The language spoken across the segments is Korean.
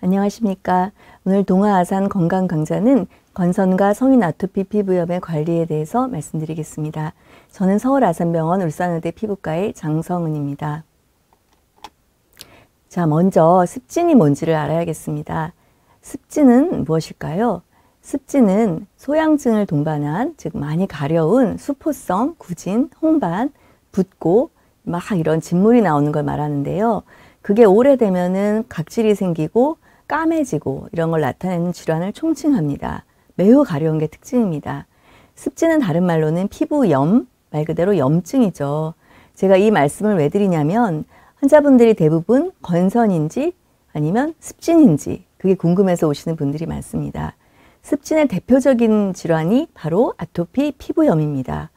안녕하십니까. 오늘 동아아산 건강 강좌는 건선과 성인 아토피 피부염의 관리에 대해서 말씀드리겠습니다. 저는 서울아산병원 울산의대 피부과의 장성은입니다. 자, 먼저 습진이 뭔지를 알아야겠습니다. 습진은 무엇일까요? 습진은 소양증을 동반한, 즉 많이 가려운 수포성, 구진, 홍반, 붓고 막 이런 진물이 나오는 걸 말하는데요. 그게 오래되면은 각질이 생기고 까매지고 이런 걸 나타내는 질환을 총칭합니다. 매우 가려운 게 특징입니다. 습진은 다른 말로는 피부염, 말 그대로 염증이죠. 제가 이 말씀을 왜 드리냐면 환자분들이 대부분 건선인지 아니면 습진인지 그게 궁금해서 오시는 분들이 많습니다. 습진의 대표적인 질환이 바로 아토피 피부염입니다.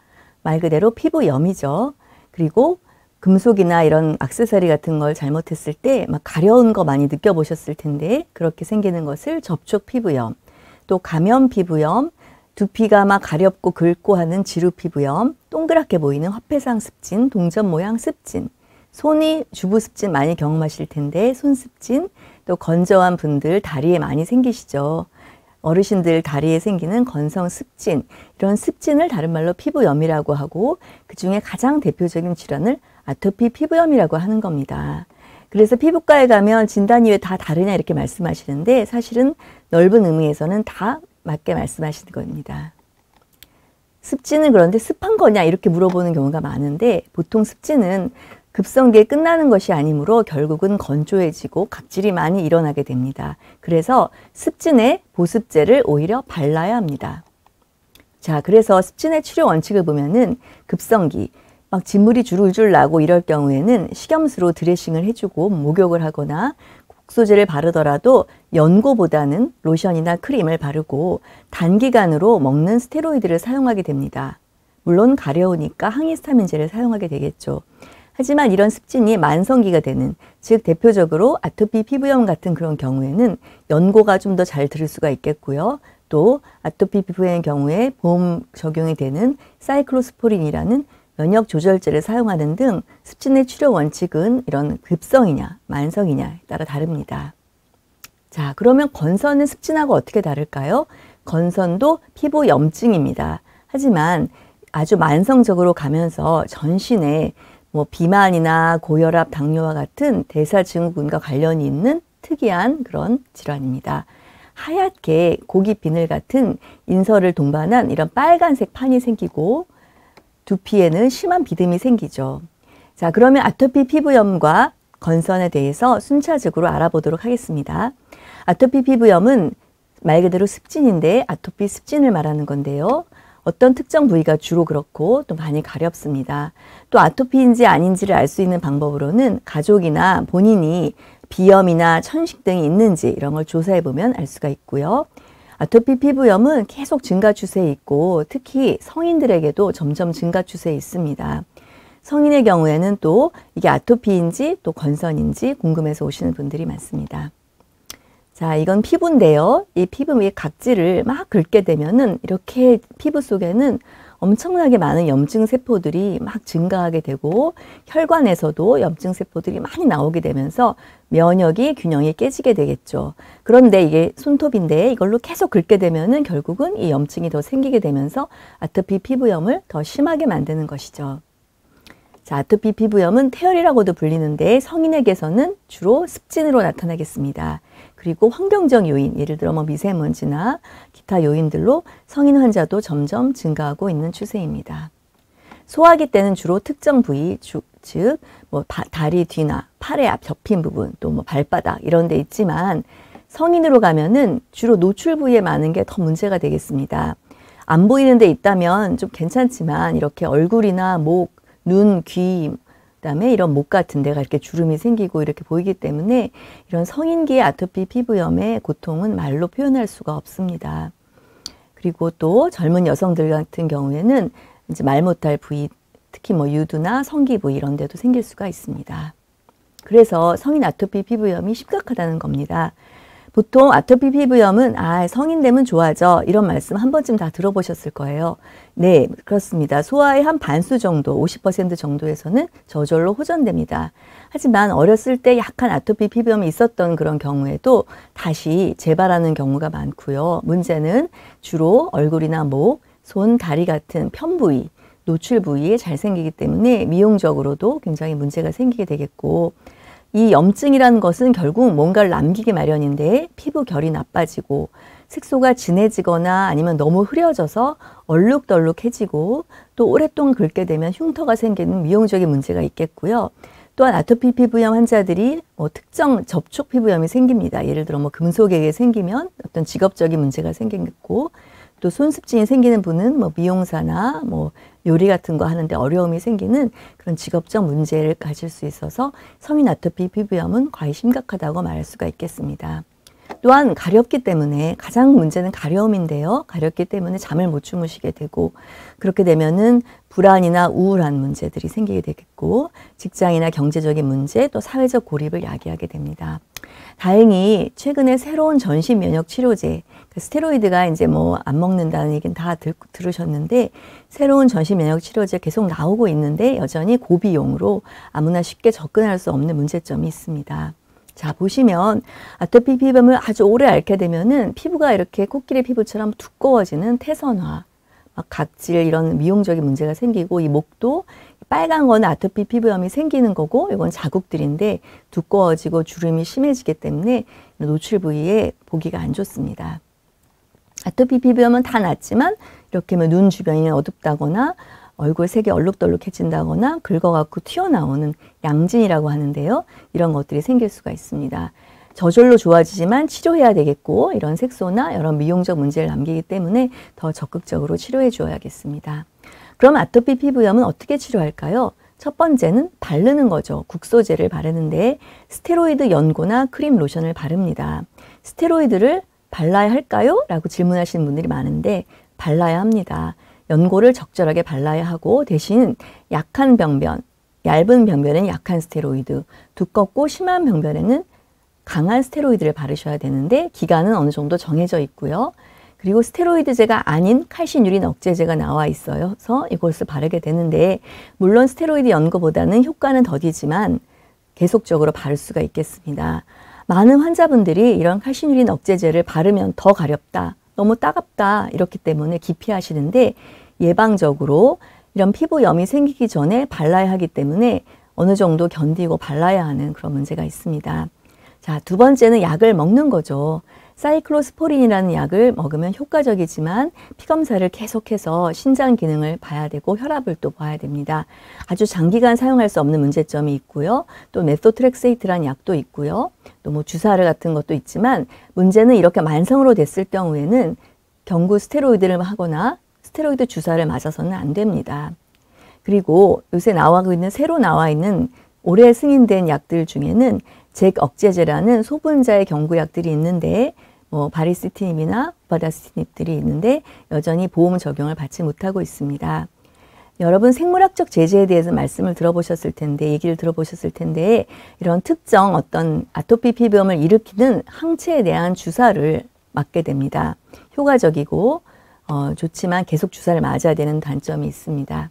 말 그대로 피부염이죠. 그리고 금속이나 이런 액세서리 같은 걸 잘못했을 때 막 가려운 거 많이 느껴보셨을 텐데 그렇게 생기는 것을 접촉 피부염, 또 감염 피부염, 두피가 막 가렵고 긁고 하는 지루 피부염, 동그랗게 보이는 화폐상 습진, 동전 모양 습진, 손이 주부 습진 많이 경험하실 텐데 손 습진, 또 건조한 분들 다리에 많이 생기시죠. 어르신들 다리에 생기는 건성 습진, 이런 습진을 다른 말로 피부염이라고 하고 그 중에 가장 대표적인 질환을 아토피 피부염이라고 하는 겁니다. 그래서 피부과에 가면 진단이 왜 다 다르냐 이렇게 말씀하시는데 사실은 넓은 의미에서는 다 맞게 말씀하시는 겁니다. 습진은 그런데 습한 거냐 이렇게 물어보는 경우가 많은데 보통 습진은 급성기에 끝나는 것이 아니므로 결국은 건조해지고 각질이 많이 일어나게 됩니다. 그래서 습진에 보습제를 오히려 발라야 합니다. 자, 그래서 습진의 치료 원칙을 보면은 급성기, 막 진물이 줄줄줄 나고 이럴 경우에는 식염수로 드레싱을 해주고 목욕을 하거나 국소제를 바르더라도 연고보다는 로션이나 크림을 바르고 단기간으로 먹는 스테로이드를 사용하게 됩니다. 물론 가려우니까 항히스타민제를 사용하게 되겠죠. 하지만 이런 습진이 만성기가 되는, 즉 대표적으로 아토피 피부염 같은 그런 경우에는 연고가 좀 더 잘 들을 수가 있겠고요. 또 아토피 피부염의 경우에 보험 적용이 되는 사이클로스포린이라는 면역 조절제를 사용하는 등 습진의 치료 원칙은 이런 급성이냐 만성이냐에 따라 다릅니다. 자, 그러면 건선은 습진하고 어떻게 다를까요? 건선도 피부 염증입니다. 하지만 아주 만성적으로 가면서 전신에 비만이나 고혈압, 당뇨와 같은 대사증후군과 관련이 있는 특이한 그런 질환입니다. 하얗게 고기 비늘 같은 인설을 동반한 이런 빨간색 판이 생기고 두피에는 심한 비듬이 생기죠. 자, 그러면 아토피 피부염과 건선에 대해서 순차적으로 알아보도록 하겠습니다. 아토피 피부염은 말 그대로 습진인데 아토피 습진을 말하는 건데요. 어떤 특정 부위가 주로 그렇고 또 많이 가렵습니다. 또 아토피인지 아닌지를 알 수 있는 방법으로는 가족이나 본인이 비염이나 천식 등이 있는지 이런 걸 조사해 보면 알 수가 있고요. 아토피 피부염은 계속 증가 추세에 있고 특히 성인들에게도 점점 증가 추세에 있습니다. 성인의 경우에는 또 이게 아토피인지 또 건선인지 궁금해서 오시는 분들이 많습니다. 자, 이건 피부인데요. 이 피부 위에 각질을 막 긁게 되면은 이렇게 피부 속에는 엄청나게 많은 염증 세포들이 막 증가하게 되고 혈관에서도 염증 세포들이 많이 나오게 되면서 면역이 균형이 깨지게 되겠죠. 그런데 이게 손톱인데 이걸로 계속 긁게 되면은 결국은 이 염증이 더 생기게 되면서 아토피 피부염을 더 심하게 만드는 것이죠. 자, 아토피 피부염은 태열이라고도 불리는데 성인에게서는 주로 습진으로 나타나겠습니다. 그리고 환경적 요인, 예를 들어 미세먼지나 기타 요인들로 성인 환자도 점점 증가하고 있는 추세입니다. 소화기 때는 주로 특정 부위, 즉 다리 뒤나 팔의 앞 접힌 부분, 또 발바닥 이런 데 있지만 성인으로 가면은 주로 노출 부위에 많은 게 더 문제가 되겠습니다. 안 보이는 데 있다면 좀 괜찮지만 이렇게 얼굴이나 목, 눈, 귀, 그다음에 이런 목 같은 데가 이렇게 주름이 생기고 이렇게 보이기 때문에 이런 성인기의 아토피 피부염의 고통은 말로 표현할 수가 없습니다. 그리고 또 젊은 여성들 같은 경우에는 이제 말 못할 부위, 특히 유두나 성기 부위 이런 데도 생길 수가 있습니다. 그래서 성인 아토피 피부염이 심각하다는 겁니다. 보통 아토피 피부염은 성인 되면 좋아져 이런 말씀 한 번쯤 다 들어보셨을 거예요. 네, 그렇습니다. 소아의 한 반수 정도, 50% 정도에서는 저절로 호전됩니다. 하지만 어렸을 때 약한 아토피 피부염이 있었던 그런 경우에도 다시 재발하는 경우가 많고요. 문제는 주로 얼굴이나 목, 손, 다리 같은 편 부위, 노출 부위에 잘 생기기 때문에 미용적으로도 굉장히 문제가 생기게 되겠고, 이 염증이라는 것은 결국 뭔가를 남기기 마련인데 피부 결이 나빠지고 색소가 진해지거나 아니면 너무 흐려져서 얼룩덜룩해지고 또 오랫동안 긁게 되면 흉터가 생기는 미용적인 문제가 있겠고요. 또한 아토피 피부염 환자들이 특정 접촉 피부염이 생깁니다. 예를 들어 금속에게 생기면 어떤 직업적인 문제가 생기겠고, 또 손습진이 생기는 분은 미용사나 요리 같은 거 하는데 어려움이 생기는 그런 직업적 문제를 가질 수 있어서 성인 아토피 피부염은 거의 심각하다고 말할 수가 있겠습니다. 또한 가렵기 때문에 가장 문제는 가려움인데요. 가렵기 때문에 잠을 못 주무시게 되고, 그렇게 되면은 불안이나 우울한 문제들이 생기게 되겠고, 직장이나 경제적인 문제, 또 사회적 고립을 야기하게 됩니다. 다행히 최근에 새로운 전신 면역 치료제, 스테로이드가 이제 안 먹는다는 얘기는 다 들으셨는데, 새로운 전신 면역 치료제 계속 나오고 있는데 여전히 고비용으로 아무나 쉽게 접근할 수 없는 문제점이 있습니다. 자, 보시면 아토피 피부염을 아주 오래 앓게 되면은 피부가 이렇게 코끼리 피부처럼 두꺼워지는 태선화, 각질 이런 미용적인 문제가 생기고, 이 목도 빨간 건 아토피 피부염이 생기는 거고, 이건 자국들인데 두꺼워지고 주름이 심해지기 때문에 노출 부위에 보기가 안 좋습니다. 아토피 피부염은 다 낫지만 이렇게 눈 주변이 어둡다거나 얼굴 색이 얼룩덜룩해진다거나 긁어갖고 튀어나오는 양진이라고 하는데요. 이런 것들이 생길 수가 있습니다. 저절로 좋아지지만 치료해야 되겠고, 이런 색소나 여러 미용적 문제를 남기기 때문에 더 적극적으로 치료해 줘야겠습니다. 그럼 아토피 피부염은 어떻게 치료할까요? 첫 번째는 바르는 거죠. 국소제를 바르는데 스테로이드 연고나 크림 로션을 바릅니다. 스테로이드를 발라야 할까요? 라고 질문하시는 분들이 많은데 발라야 합니다. 연고를 적절하게 발라야 하고, 대신 약한 병변, 얇은 병변에는 약한 스테로이드, 두껍고 심한 병변에는 강한 스테로이드를 바르셔야 되는데 기간은 어느 정도 정해져 있고요. 그리고 스테로이드제가 아닌 칼슘유린 억제제가 나와 있어서 이것을 바르게 되는데, 물론 스테로이드 연고보다는 효과는 더디지만 계속적으로 바를 수가 있겠습니다. 많은 환자분들이 이런 칼슘유린 억제제를 바르면 더 가렵다, 너무 따갑다 이렇기 때문에 기피하시는데, 예방적으로 이런 피부염이 생기기 전에 발라야 하기 때문에 어느 정도 견디고 발라야 하는 그런 문제가 있습니다. 자, 두 번째는 약을 먹는 거죠. 사이클로스포린이라는 약을 먹으면 효과적이지만 피검사를 계속해서 신장 기능을 봐야 되고 혈압을 또 봐야 됩니다. 아주 장기간 사용할 수 없는 문제점이 있고요. 또 메토트렉세이트라는 약도 있고요. 또 주사를 같은 것도 있지만, 문제는 이렇게 만성으로 됐을 경우에는 경구 스테로이드를 하거나 스테로이드 주사를 맞아서는 안 됩니다. 그리고 요새 새로 나와 있는 올해 승인된 약들 중에는 잭 억제제라는 소분자의 경구약들이 있는데, 바리시티닙이나 바다시티닙들이 있는데 여전히 보험 적용을 받지 못하고 있습니다. 여러분 생물학적 제재에 대해서 말씀을 들어보셨을 텐데, 얘기를 들어보셨을 텐데, 이런 특정 어떤 아토피 피부염을 일으키는 항체에 대한 주사를 맞게 됩니다. 효과적이고 좋지만 계속 주사를 맞아야 되는 단점이 있습니다.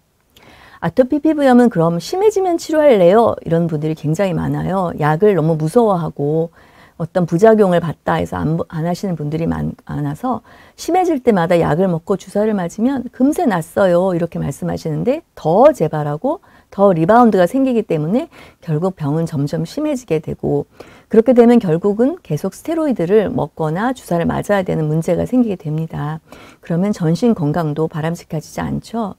아토피 피부염은 그럼 심해지면 치료할래요? 이런 분들이 굉장히 많아요. 약을 너무 무서워하고 어떤 부작용을 받다 해서 안 하시는 분들이 많아서 심해질 때마다 약을 먹고 주사를 맞으면 금세 낫어요 이렇게 말씀하시는데, 더 재발하고 더 리바운드가 생기기 때문에 결국 병은 점점 심해지게 되고, 그렇게 되면 결국은 계속 스테로이드를 먹거나 주사를 맞아야 되는 문제가 생기게 됩니다. 그러면 전신 건강도 바람직해지지 않죠.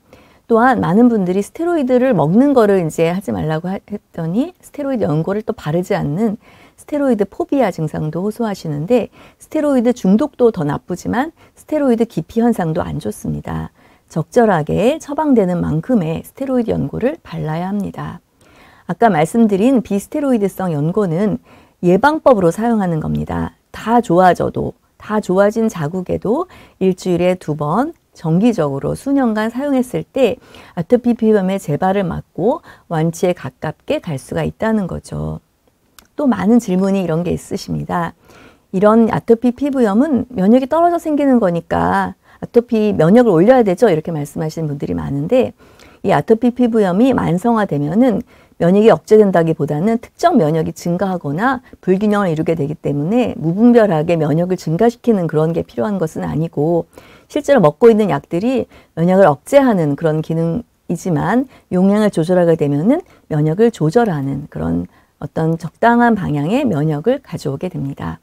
또한 많은 분들이 스테로이드를 먹는 거를 이제 하지 말라고 했더니 스테로이드 연고를 또 바르지 않는 스테로이드 포비아 증상도 호소하시는데, 스테로이드 중독도 더 나쁘지만 스테로이드 기피 현상도 안 좋습니다. 적절하게 처방되는 만큼의 스테로이드 연고를 발라야 합니다. 아까 말씀드린 비스테로이드성 연고는 예방법으로 사용하는 겁니다. 다 좋아져도, 다 좋아진 자국에도 일주일에 2번 정기적으로 수년간 사용했을 때 아토피 피부염의 재발을 막고 완치에 가깝게 갈 수가 있다는 거죠. 또 많은 질문이 이런 게 있으십니다. 이런 아토피 피부염은 면역이 떨어져 생기는 거니까 아토피 면역을 올려야 되죠. 이렇게 말씀하시는 분들이 많은데 이 아토피 피부염이 만성화되면은 면역이 억제된다기보다는 특정 면역이 증가하거나 불균형을 이루게 되기 때문에 무분별하게 면역을 증가시키는 그런 게 필요한 것은 아니고 실제로 먹고 있는 약들이 면역을 억제하는 그런 기능이지만 용량을 조절하게 되면은 면역을 조절하는 그런 어떤 적당한 방향의 면역을 가져오게 됩니다.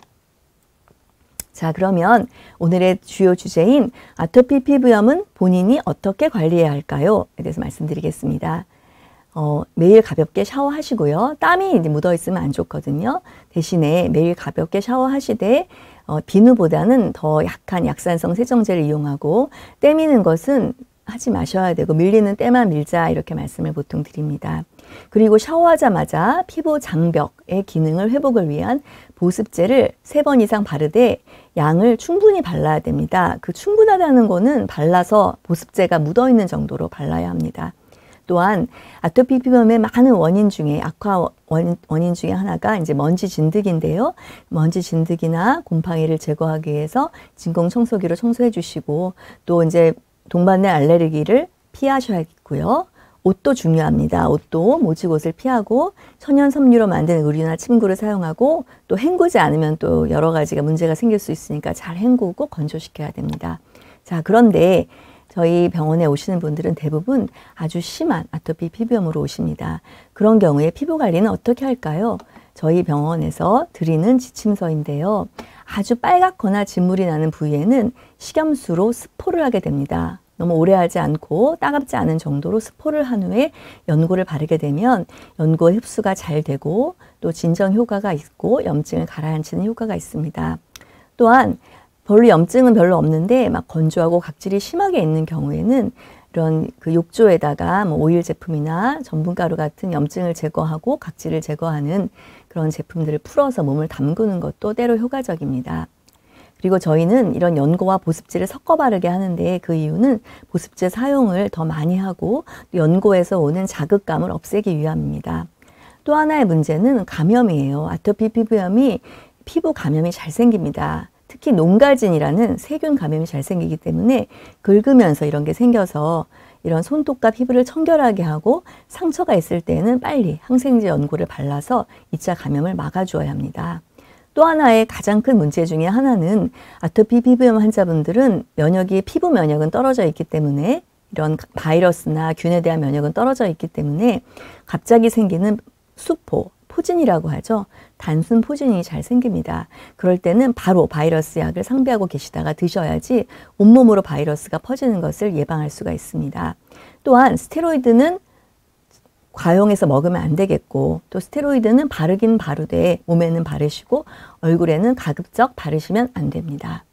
자, 그러면 오늘의 주요 주제인 아토피 피부염은 본인이 어떻게 관리해야 할까요? 에 대해서 말씀드리겠습니다. 매일 가볍게 샤워하시고요. 땀이 이제 묻어 있으면 안 좋거든요. 대신에 매일 가볍게 샤워하시되 비누보다는 더 약한 약산성 세정제를 이용하고 때미는 것은 하지 마셔야 되고 밀리는 때만 밀자 이렇게 말씀을 보통 드립니다. 그리고 샤워하자마자 피부 장벽의 기능을 회복을 위한 보습제를 3번 이상 바르되 양을 충분히 발라야 됩니다. 그 충분하다는 거는 발라서 보습제가 묻어있는 정도로 발라야 합니다. 또한 아토피 피부염의 많은 원인 중에 악화 원인 중에 하나가 이제 먼지 진드기인데요. 먼지 진드기나 곰팡이를 제거하기 위해서 진공 청소기로 청소해 주시고 또 이제 동반 내 알레르기를 피하셔야겠고요. 옷도 중요합니다. 옷도 모직옷을 피하고 천연 섬유로 만든 의류나 침구를 사용하고 또 헹구지 않으면 또 여러 가지가 문제가 생길 수 있으니까 잘 헹구고 건조시켜야 됩니다. 자, 그런데 저희 병원에 오시는 분들은 대부분 아주 심한 아토피 피부염으로 오십니다. 그런 경우에 피부 관리는 어떻게 할까요? 저희 병원에서 드리는 지침서인데요. 아주 빨갛거나 진물이 나는 부위에는 식염수로 스포를 하게 됩니다. 너무 오래 하지 않고 따갑지 않은 정도로 스포를 한 후에 연고를 바르게 되면 연고의 흡수가 잘 되고 또 진정 효과가 있고 염증을 가라앉히는 효과가 있습니다. 또한 염증은 별로 없는데 막 건조하고 각질이 심하게 있는 경우에는 이런 그 욕조에다가 뭐 오일 제품이나 전분가루 같은 염증을 제거하고 각질을 제거하는 그런 제품들을 풀어서 몸을 담그는 것도 때로 효과적입니다. 그리고 저희는 이런 연고와 보습제를 섞어 바르게 하는데 그 이유는 보습제 사용을 더 많이 하고 연고에서 오는 자극감을 없애기 위함입니다. 또 하나의 문제는 감염이에요. 아토피 피부염이 피부 감염이 잘 생깁니다. 특히 농가진이라는 세균 감염이 잘 생기기 때문에 긁으면서 이런 게 생겨서 이런 손톱과 피부를 청결하게 하고 상처가 있을 때는 빨리 항생제 연고를 발라서 2차 감염을 막아주어야 합니다. 또 하나의 가장 큰 문제 중에 하나는 아토피 피부염 환자분들은 피부 면역은 떨어져 있기 때문에 이런 바이러스나 균에 대한 면역은 떨어져 있기 때문에 갑자기 생기는 수포, 포진이라고 하죠. 단순 포진이 잘 생깁니다. 그럴 때는 바로 바이러스 약을 상비하고 계시다가 드셔야지 온몸으로 바이러스가 퍼지는 것을 예방할 수가 있습니다. 또한 스테로이드는 과용해서 먹으면 안 되겠고 또 스테로이드는 바르긴 바르되 몸에는 바르시고 얼굴에는 가급적 바르시면 안 됩니다.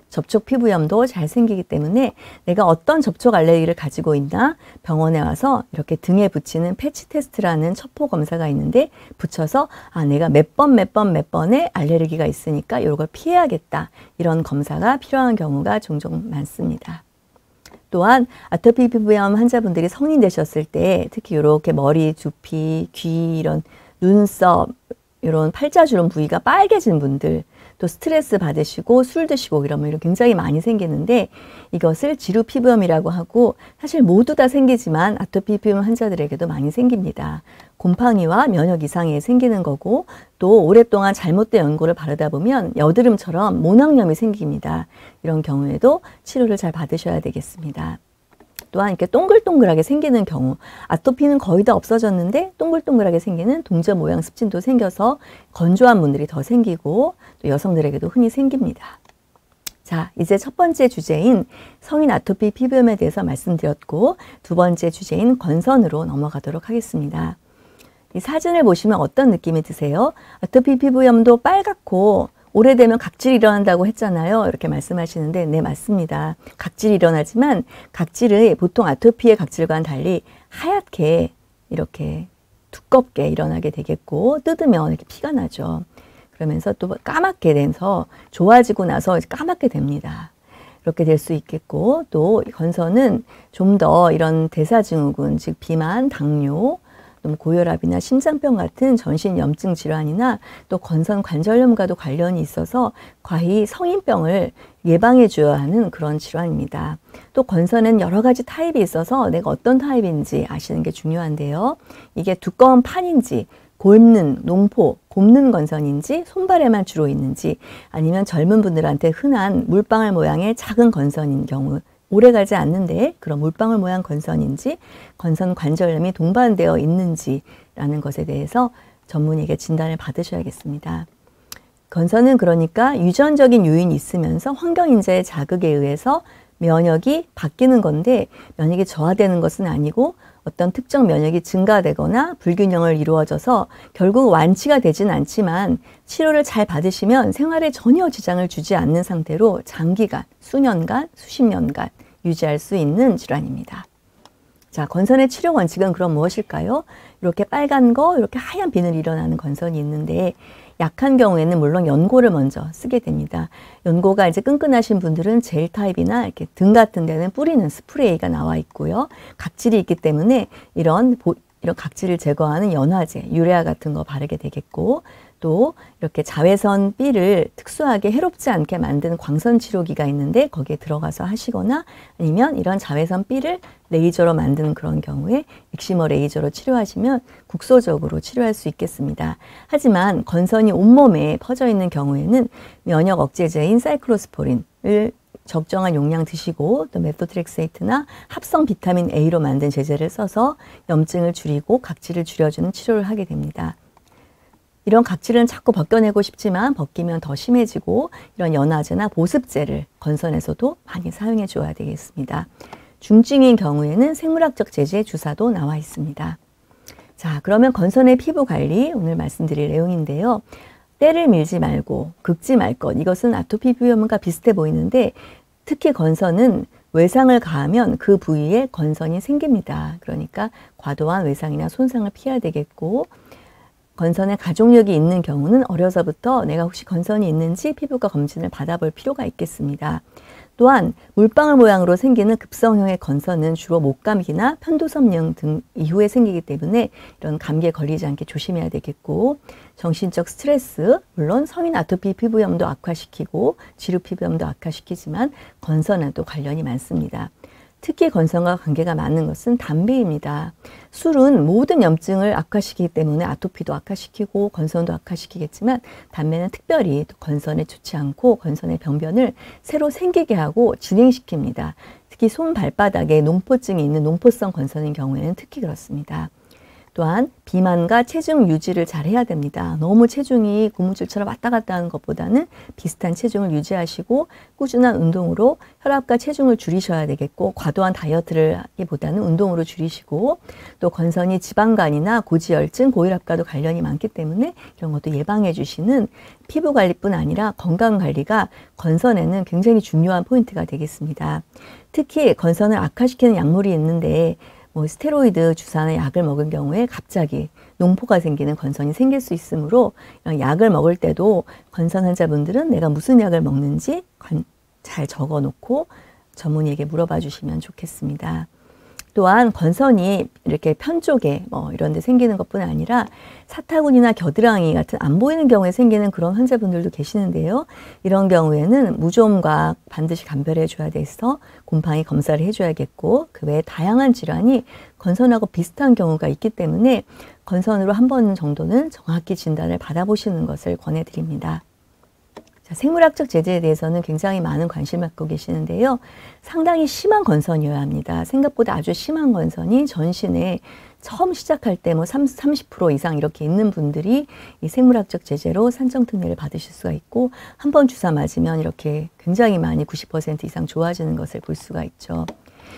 접촉 피부염도 잘 생기기 때문에 내가 어떤 접촉 알레르기를 가지고 있나 병원에 와서 이렇게 등에 붙이는 패치 테스트라는 첩보 검사가 있는데 붙여서 내가 몇 번의 알레르기가 있으니까 이걸 피해야겠다 이런 검사가 필요한 경우가 종종 많습니다. 또한 아토피 피부염 환자분들이 성인 되셨을 때 특히 이렇게 머리, 두피, 귀, 이런 눈썹, 이런 팔자주름 부위가 빨개진 분들 또 스트레스 받으시고 술 드시고 이러면 굉장히 많이 생기는데 이것을 지루 피부염이라고 하고 사실 모두 다 생기지만 아토피 피부염 환자들에게도 많이 생깁니다. 곰팡이와 면역 이상이 생기는 거고 또 오랫동안 잘못된 연고를 바르다 보면 여드름처럼 모낭염이 생깁니다. 이런 경우에도 치료를 잘 받으셔야 되겠습니다. 또한 이렇게 동글동글하게 생기는 경우 아토피는 거의 다 없어졌는데 동글동글하게 생기는 동전 모양 습진도 생겨서 건조한 분들이 더 생기고 또 여성들에게도 흔히 생깁니다. 자, 이제 첫 번째 주제인 성인 아토피 피부염에 대해서 말씀드렸고 두 번째 주제인 건선으로 넘어가도록 하겠습니다. 이 사진을 보시면 어떤 느낌이 드세요? 아토피 피부염도 빨갛고 오래되면 각질이 일어난다고 했잖아요. 이렇게 말씀하시는데 네, 맞습니다. 각질이 일어나지만 각질이 보통 아토피의 각질과는 달리 하얗게 이렇게 두껍게 일어나게 되겠고 뜯으면 이렇게 피가 나죠. 그러면서 또 까맣게 돼서 좋아지고 나서 까맣게 됩니다. 이렇게 될 수 있겠고 또 건선은 좀 더 이런 대사증후군, 즉 비만, 당뇨, 또 고혈압이나 심장병 같은 전신 염증 질환이나 또 건선 관절염과도 관련이 있어서 과히 성인병을 예방해 줘야 하는 그런 질환입니다. 또 건선은 여러 가지 타입이 있어서 내가 어떤 타입인지 아시는 게 중요한데요. 이게 두꺼운 판인지 곪는, 농포, 곱는 건선인지 손발에만 주로 있는지 아니면 젊은 분들한테 흔한 물방울 모양의 작은 건선인 경우 오래가지 않는데 그런 물방울 모양 건선인지 건선 관절염이 동반되어 있는지라는 것에 대해서 전문의에게 진단을 받으셔야겠습니다. 건선은 그러니까 유전적인 요인이 있으면서 환경인자의 자극에 의해서 면역이 바뀌는 건데 면역이 저하되는 것은 아니고 어떤 특정 면역이 증가되거나 불균형을 이루어져서 결국 완치가 되진 않지만 치료를 잘 받으시면 생활에 전혀 지장을 주지 않는 상태로 장기간, 수년간, 수십 년간 유지할 수 있는 질환입니다. 자, 건선의 치료 원칙은 그럼 무엇일까요? 이렇게 빨간 거, 이렇게 하얀 비늘이 일어나는 건선이 있는데 약한 경우에는 물론 연고를 먼저 쓰게 됩니다. 연고가 이제 끈끈하신 분들은 젤 타입이나 이렇게 등 같은 데는 뿌리는 스프레이가 나와 있고요. 각질이 있기 때문에 이런 각질을 제거하는 연화제, 유레아 같은 거 바르게 되겠고 또 이렇게 자외선 B를 특수하게 해롭지 않게 만드는 광선 치료기가 있는데 거기에 들어가서 하시거나 아니면 이런 자외선 B를 레이저로 만드는 그런 경우에 엑시머 레이저로 치료하시면 국소적으로 치료할 수 있겠습니다. 하지만 건선이 온몸에 퍼져 있는 경우에는 면역 억제제인 사이클로스포린을 적정한 용량 드시고 또 메토트렉세이트나 합성 비타민 A로 만든 제제를 써서 염증을 줄이고 각질을 줄여주는 치료를 하게 됩니다. 이런 각질은 자꾸 벗겨내고 싶지만 벗기면 더 심해지고 이런 연화제나 보습제를 건선에서도 많이 사용해 줘야 되겠습니다. 중증인 경우에는 생물학적 제제 주사도 나와 있습니다. 자, 그러면 건선의 피부 관리 오늘 말씀드릴 내용인데요. 때를 밀지 말고 긁지 말 것. 이것은 아토피 피부염과 비슷해 보이는데 특히 건선은 외상을 가하면 그 부위에 건선이 생깁니다. 그러니까 과도한 외상이나 손상을 피해야 되겠고 건선에 가족력이 있는 경우는 어려서부터 내가 혹시 건선이 있는지 피부과 검진을 받아볼 필요가 있겠습니다. 또한 물방울 모양으로 생기는 급성형의 건선은 주로 목감기나 편도섬유형 등 이후에 생기기 때문에 이런 감기에 걸리지 않게 조심해야 되겠고 정신적 스트레스, 물론 성인 아토피 피부염도 악화시키고 지루 피부염도 악화시키지만 건선과도 관련이 많습니다. 특히 건선과 관계가 많은 것은 담배입니다. 술은 모든 염증을 악화시키기 때문에 아토피도 악화시키고 건선도 악화시키겠지만 담배는 특별히 건선에 좋지 않고 건선의 병변을 새로 생기게 하고 진행시킵니다. 특히 손 발바닥에 농포증이 있는 농포성 건선인 경우에는 특히 그렇습니다. 또한 비만과 체중 유지를 잘 해야 됩니다. 너무 체중이 고무줄처럼 왔다 갔다 하는 것보다는 비슷한 체중을 유지하시고 꾸준한 운동으로 혈압과 체중을 줄이셔야 되겠고 과도한 다이어트를 하기보다는 운동으로 줄이시고 또 건선이 지방간이나 고지혈증, 고혈압과도 관련이 많기 때문에 이런 것도 예방해 주시는 피부관리뿐 아니라 건강관리가 건선에는 굉장히 중요한 포인트가 되겠습니다. 특히 건선을 악화시키는 약물이 있는데 스테로이드 주사나 약을 먹은 경우에 갑자기 농포가 생기는 건선이 생길 수 있으므로 약을 먹을 때도 건선 환자분들은 내가 무슨 약을 먹는지 잘 적어 놓고 전문의에게 물어봐 주시면 좋겠습니다. 또한 건선이 이렇게 편 쪽에 이런 데 생기는 것뿐 아니라 사타구니나 겨드랑이 같은 안 보이는 경우에 생기는 그런 환자분들도 계시는데요. 이런 경우에는 무좀과 반드시 감별해 줘야 돼서 곰팡이 검사를 해줘야겠고 그 외에 다양한 질환이 건선하고 비슷한 경우가 있기 때문에 건선으로 한 번 정도는 정확히 진단을 받아보시는 것을 권해드립니다. 생물학적 제제에 대해서는 굉장히 많은 관심을 갖고 계시는데요. 상당히 심한 건선이어야 합니다. 생각보다 아주 심한 건선이 전신에 처음 시작할 때 30% 이상 이렇게 있는 분들이 이 생물학적 제제로 산정특례를 받으실 수가 있고 한 번 주사 맞으면 이렇게 굉장히 많이 90% 이상 좋아지는 것을 볼 수가 있죠.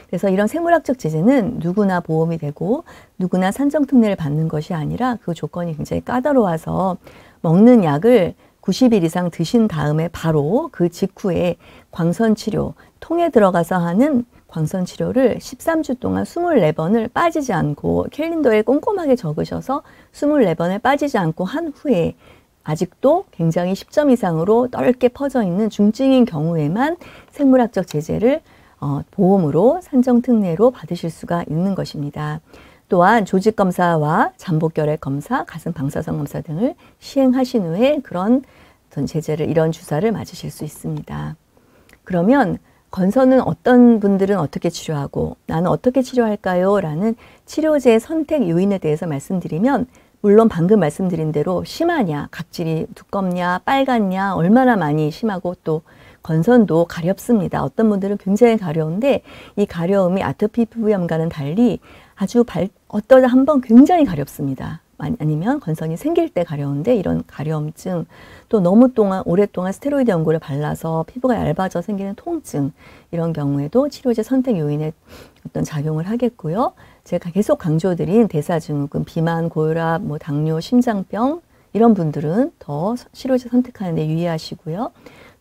그래서 이런 생물학적 제제는 누구나 보험이 되고 누구나 산정특례를 받는 것이 아니라 그 조건이 굉장히 까다로워서 먹는 약을 90일 이상 드신 다음에 바로 그 직후에 광선치료, 통에 들어가서 하는 광선치료를 13주 동안 24번을 빠지지 않고 캘린더에 꼼꼼하게 적으셔서 24번을 빠지지 않고 한 후에 아직도 굉장히 10점 이상으로 넓게 퍼져 있는 중증인 경우에만 생물학적 제제를 보험으로 산정특례로 받으실 수가 있는 것입니다. 또한 조직검사와 잠복결핵 검사, 가슴 방사선 검사 등을 시행하신 후에 그런 어떤 제재를, 이런 주사를 맞으실 수 있습니다. 그러면 건선은 어떤 분들은 어떻게 치료하고 나는 어떻게 치료할까요? 라는 치료제 선택 요인에 대해서 말씀드리면, 물론 방금 말씀드린 대로 심하냐, 각질이 두껍냐, 빨갛냐, 얼마나 많이 심하고, 또 건선도 가렵습니다. 어떤 분들은 굉장히 가려운데 이 가려움이 아토피 피부염과는 달리 아주 어떠다 한번 굉장히 가렵습니다. 아니면 건선이 생길 때 가려운데, 이런 가려움증, 또 너무 오랫동안 스테로이드 연고를 발라서 피부가 얇아져 생기는 통증, 이런 경우에도 치료제 선택 요인에 어떤 작용을 하겠고요. 제가 계속 강조드린 대사증후군, 비만, 고혈압, 당뇨, 심장병, 이런 분들은 더 치료제 선택하는 데 유의하시고요.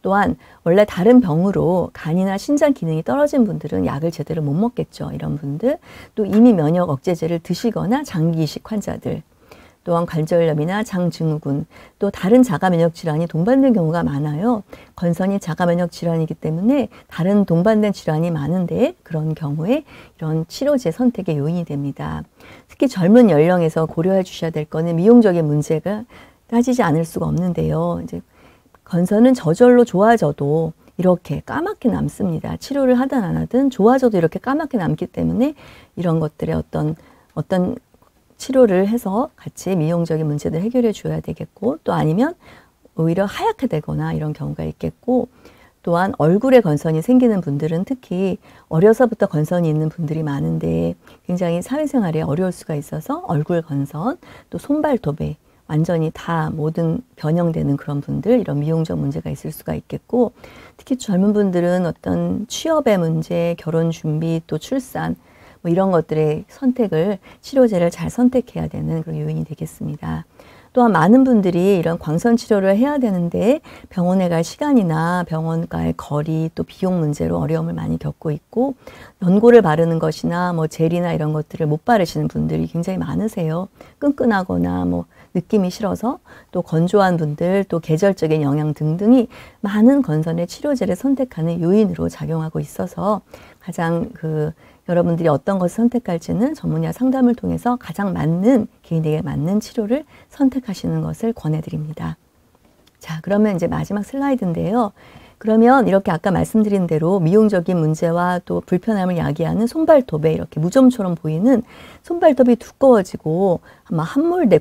또한 원래 다른 병으로 간이나 신장 기능이 떨어진 분들은 약을 제대로 못 먹겠죠. 이런 분들, 또 이미 면역 억제제를 드시거나 장기 이식 환자들, 또한 관절염이나 장증후군, 또 다른 자가 면역 질환이 동반된 경우가 많아요. 건선이 자가 면역 질환이기 때문에 다른 동반된 질환이 많은데, 그런 경우에 이런 치료제 선택의 요인이 됩니다. 특히 젊은 연령에서 고려해 주셔야 될 거는 미용적인 문제가 따지지 않을 수가 없는데요. 이제 건선은 저절로 좋아져도 이렇게 까맣게 남습니다. 치료를 하든 안 하든 좋아져도 이렇게 까맣게 남기 때문에 이런 것들의 어떤 치료를 해서 같이 미용적인 문제들 해결해 줘야 되겠고, 또 아니면 오히려 하얗게 되거나 이런 경우가 있겠고, 또한 얼굴에 건선이 생기는 분들은 특히 어려서부터 건선이 있는 분들이 많은데 굉장히 사회생활에 어려울 수가 있어서 얼굴 건선, 또 손발톱에 완전히 다 모든 변형되는 그런 분들, 이런 미용적 문제가 있을 수가 있겠고, 특히 젊은 분들은 어떤 취업의 문제, 결혼 준비, 또 출산, 이런 것들의 선택을, 치료제를 잘 선택해야 되는 그런 요인이 되겠습니다. 또한 많은 분들이 이런 광선 치료를 해야 되는데 병원에 갈 시간이나 병원과의 거리, 또 비용 문제로 어려움을 많이 겪고 있고, 연고를 바르는 것이나 젤이나 이런 것들을 못 바르시는 분들이 굉장히 많으세요. 끈끈하거나 느낌이 싫어서, 또 건조한 분들, 또 계절적인 영향 등등이 많은 건선의 치료제를 선택하는 요인으로 작용하고 있어서 가장 여러분들이 어떤 것을 선택할지는 전문의와 상담을 통해서 가장 개인에게 맞는 치료를 선택하시는 것을 권해드립니다. 자, 그러면 이제 마지막 슬라이드인데요. 그러면 이렇게 아까 말씀드린 대로 미용적인 문제와 또 불편함을 야기하는 손발톱에 이렇게 무좀처럼 보이는 손발톱이 두꺼워지고 아마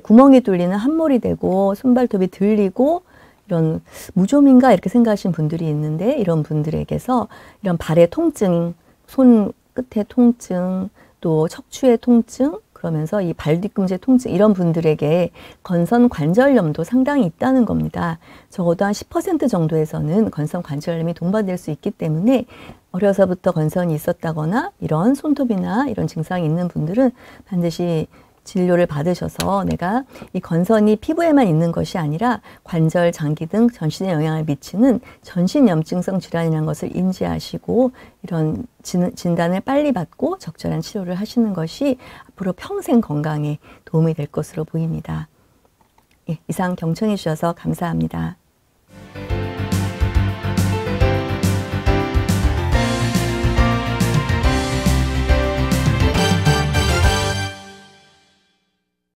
구멍이 뚫리는 함몰이 되고 손발톱이 들리고 이런 무좀인가 이렇게 생각하시는 분들이 있는데, 이런 분들에게서 이런 발의 통증, 손 끝에 통증, 또 척추의 통증, 그러면서 이 발 뒤꿈치의 통증, 이런 분들에게 건선 관절염도 상당히 있다는 겁니다. 적어도 한 10% 정도에서는 건선 관절염이 동반될 수 있기 때문에 어려서부터 건선이 있었다거나 이런 손톱이나 이런 증상이 있는 분들은 반드시 진료를 받으셔서 내가 이 건선이 피부에만 있는 것이 아니라 관절, 장기 등 전신에 영향을 미치는 전신염증성 질환이라는 것을 인지하시고 이런 진단을 빨리 받고 적절한 치료를 하시는 것이 앞으로 평생 건강에 도움이 될 것으로 보입니다. 예, 이상 경청해 주셔서 감사합니다.